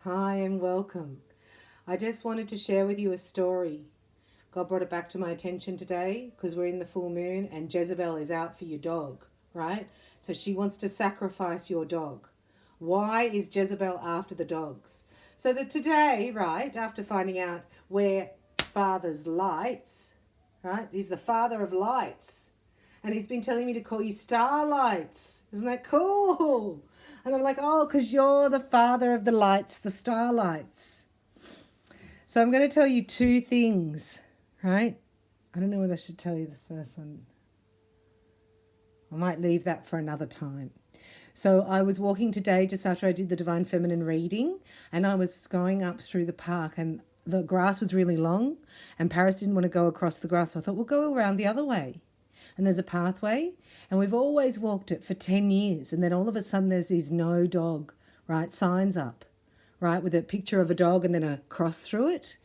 Hi and welcome. I just wanted to share with you a story. God brought it back to my attention today because we're in the full moon and Jezebel is out for your dog, right? So she wants to sacrifice your dog. Why is Jezebel after the dogs? So that today, right, after finding out where Father's lights, right, he's the father of lights. And he's been telling me to call you starlights. Isn't that cool? And I'm like, oh, because you're the father of the lights, the starlights. So I'm going to tell you two things, right? I don't know whether I should tell you the first one. I might leave that for another time. So I was walking today just after I did the Divine Feminine reading, and I was going up through the park, and the grass was really long, and Paris didn't want to go across the grass. So I thought, we'll go around the other way. And there's a pathway, and we've always walked it for 10 years. And then all of a sudden there's these no dog, right, signs up, right, with a picture of a dog and then a cross through it.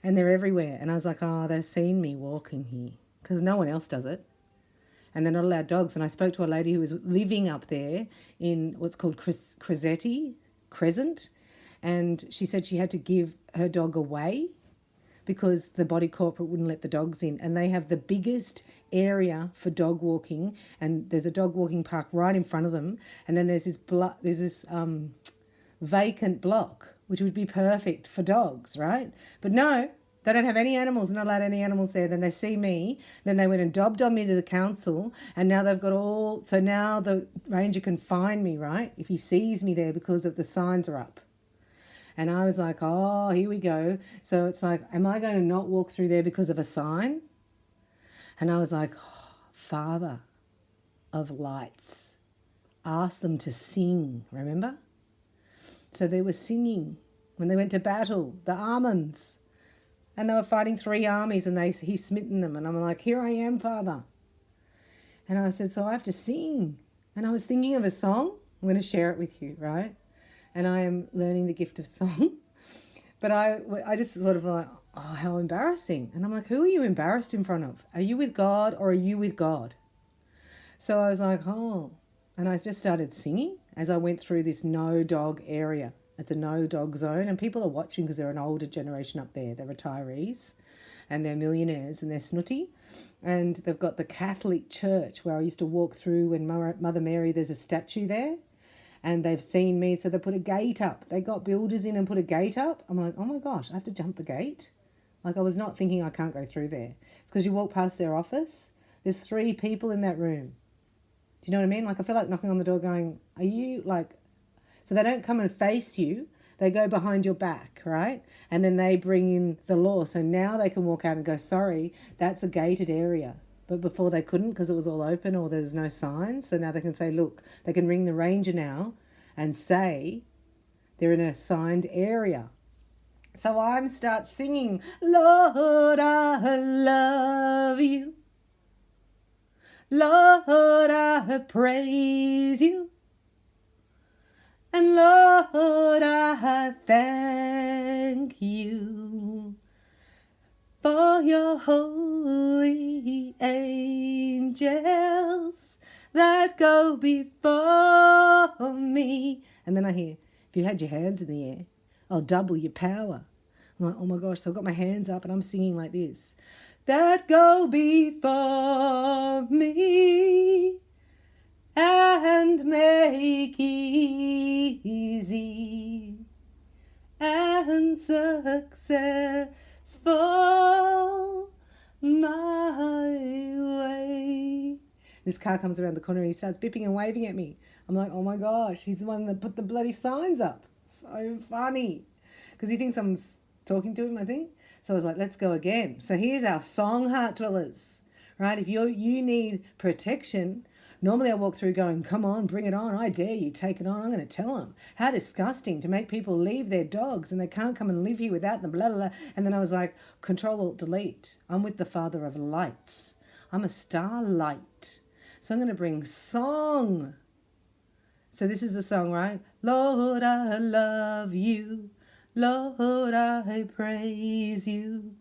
And they're everywhere. And I was like, oh, they've seen me walking here because no one else does it. And they're not allowed dogs. And I spoke to a lady who was living up there in what's called Crescent. And she said she had to give her dog away because the body corporate wouldn't let the dogs in. And they have the biggest area for dog walking, and there's a dog walking park right in front of them. And then there's this vacant block, which would be perfect for dogs, right? But no, they don't have any animals. They're not allowed any animals there. Then they see me. Then they went and dobbed on me to the council, and now they've got all. So now the ranger can find me, right, if he sees me there because of the signs are up. And I was like, oh, here we go. So it's like, am I going to not walk through there because of a sign? And I was like, oh, Father of lights, ask them to sing, remember? So they were singing when they went to battle, the almonds. And they were fighting 3 armies, and he's smitten them. And I'm like, here I am, Father. And I said, so I have to sing. And I was thinking of a song. I'm going to share it with you, right? And I am learning the gift of song. But I just sort of like, oh, how embarrassing. And I'm like, who are you embarrassed in front of? Are you with God or are you with God? So I was like, oh. And I just started singing as I went through this no dog area. It's a no dog zone. And people are watching because they're an older generation up there. They're retirees and they're millionaires and they're snooty. And they've got the Catholic church where I used to walk through when Mother Mary, there's a statue there. And they've seen me, so they put a gate up. They got builders in and put a gate up. I'm like, oh my gosh, I have to jump the gate? Like, I was not thinking I can't go through there. It's because you walk past their office. There's 3 people in that room. Do you know what I mean? Like, I feel like knocking on the door going, are you like... So they don't come and face you. They go behind your back, right? And then they bring in the law. So now they can walk out and go, sorry, that's a gated area. But before they couldn't because it was all open or there's no signs. So now they can say, look, they can ring the ranger now and say they're in a signed area. So I start singing, Lord, I love you. Lord, I praise you. And Lord, I thank you for your holy angels that go before me. And then I hear, if you had your hands in the air, I'll double your power. I'm like, oh my gosh. So I've got my hands up and I'm singing like this. That go before me and make easy and successful my way. This car comes around the corner and he starts bipping and waving at me. I'm like, oh my gosh, he's the one that put the bloody signs up. So funny. Because he thinks I'm talking to him, I think. So I was like, let's go again. So here's our song, heart dwellers. Right? If you need protection, normally I walk through going, come on, bring it on. I dare you, take it on. I'm going to tell them. How disgusting to make people leave their dogs and they can't come and live here without them, blah, blah, blah. And then I was like, Control, Alt, Delete. I'm with the Father of lights. I'm a starlight. So I'm going to bring song. So this is the song, right? Lord, I love you. Lord, I praise you.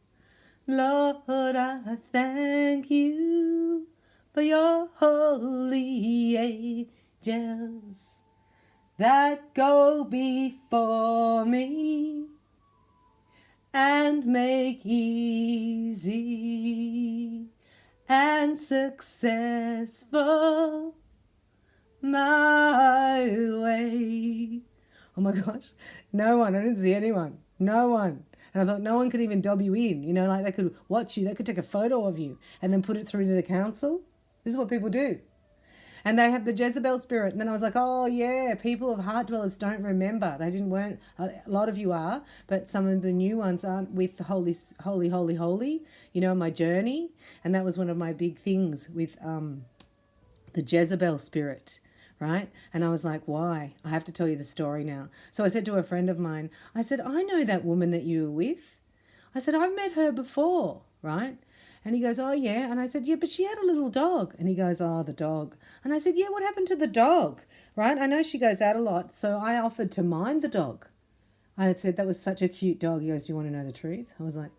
Lord, I thank you for your holy angels that go before me and make easy and successful my way. Oh my gosh, no one, I didn't see anyone, no one. And I thought no one could even dob you in, you know, like they could watch you, they could take a photo of you and then put it through to the council. This is what people do. And they have the Jezebel spirit. And then I was like, oh yeah, people of heart dwellers don't remember. They weren't, a lot of you are, but some of the new ones aren't with the holy, you know, my journey. And that was one of my big things with the Jezebel spirit, right? And I was like, why? I have to tell you the story now. So I said to a friend of mine, I said, I know that woman that you were with. I said, I've met her before, right? And he goes, oh, yeah. And I said, yeah, but she had a little dog. And he goes, oh, the dog. And I said, yeah, what happened to the dog, right? I know she goes out a lot, so I offered to mind the dog. I had said, that was such a cute dog. He goes, do you want to know the truth? I was like,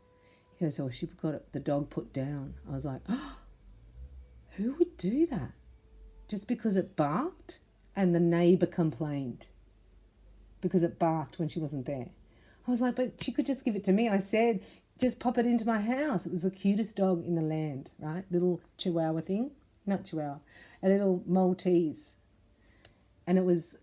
he goes, oh, she got the dog put down. I was like, oh, who would do that? Just because it barked and the neighbour complained because it barked when she wasn't there. I was like, but she could just give it to me. I said, just pop it into my house. It was the cutest dog in the land, right? Little Chihuahua thing. Not Chihuahua. A little Maltese. And it was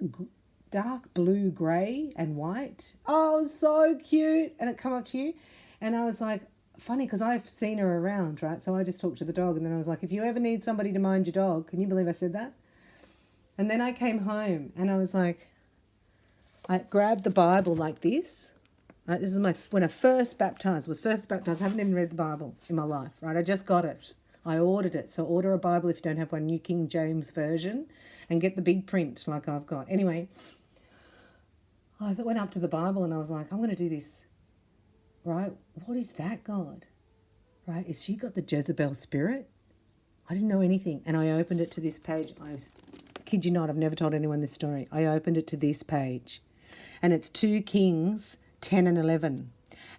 dark blue, grey and white. Oh, so cute. And it come up to you. And I was like, funny because I've seen her around, right? So I just talked to the dog and then I was like, if you ever need somebody to mind your dog, can you believe I said that? And then I came home and I was like, I grabbed the Bible like this. Right, this is when I was first baptized. I haven't even read the Bible in my life, right? I just got it. I ordered it. So order a Bible if you don't have one, New King James Version, and get the big print like I've got. Anyway, I went up to the Bible and I was like, I'm going to do this, right? What is that, God? Right? Is she got the Jezebel spirit? I didn't know anything. And I opened it to this page. Kid you not, I've never told anyone this story. I opened it to this page. And it's 2 Kings 10 and 11.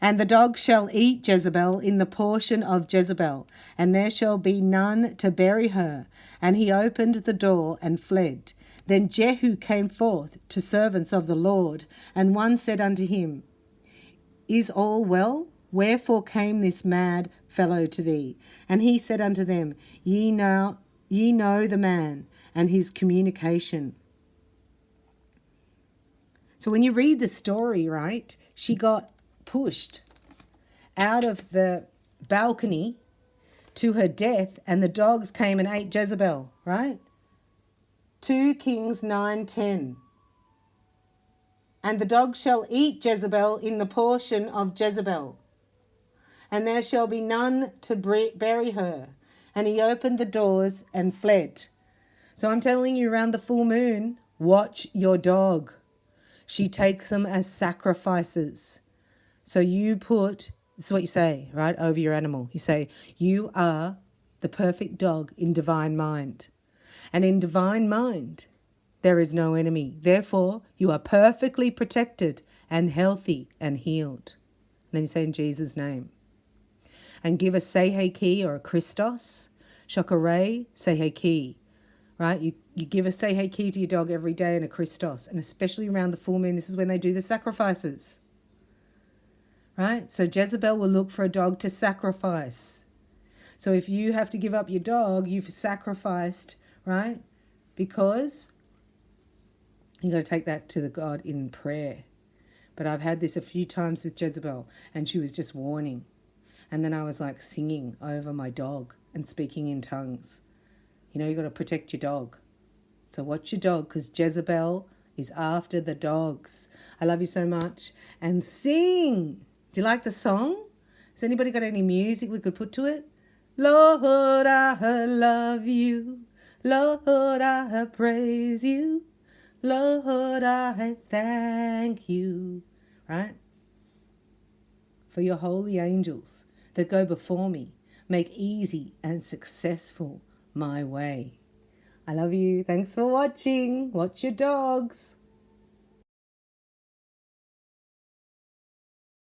And the dog shall eat Jezebel in the portion of Jezebel, and there shall be none to bury her. And he opened the door and fled. Then Jehu came forth to servants of the Lord, and one said unto him, Is all well? Wherefore came this mad fellow to thee? And he said unto them, Ye know the man and his communication. So when you read the story, right, she got pushed out of the balcony to her death and the dogs came and ate Jezebel, right? 2 Kings 9:10. And the dog shall eat Jezebel in the portion of Jezebel, and there shall be none to bury her. And he opened the doors and fled. So I'm telling you, around the full moon, watch your dog. She takes them as sacrifices. So you this is what you say, right, over your animal. You say, you are the perfect dog in divine mind. And in divine mind, there is no enemy. Therefore, you are perfectly protected and healthy and healed. And then you say, in Jesus' name. And give a Sehe key or a Christos, Shokare, Sehe key. Right? You give a Sehe key to your dog every day and a Christos. And especially around the full moon, this is when they do the sacrifices. Right? So Jezebel will look for a dog to sacrifice. So if you have to give up your dog, you've sacrificed, right? Because you got to take that to the God in prayer. But I've had this a few times with Jezebel and she was just warning. And then I was like singing over my dog and speaking in tongues. You know, you got to protect your dog. So watch your dog because Jezebel is after the dogs. I love you so much. And sing. Do you like the song? Has anybody got any music we could put to it? Lord, I love you. Lord, I praise you. Lord, I thank you. Right? For your holy angels that go before me, make easy and successful my way. I love you. Thanks for watching. Watch your dogs.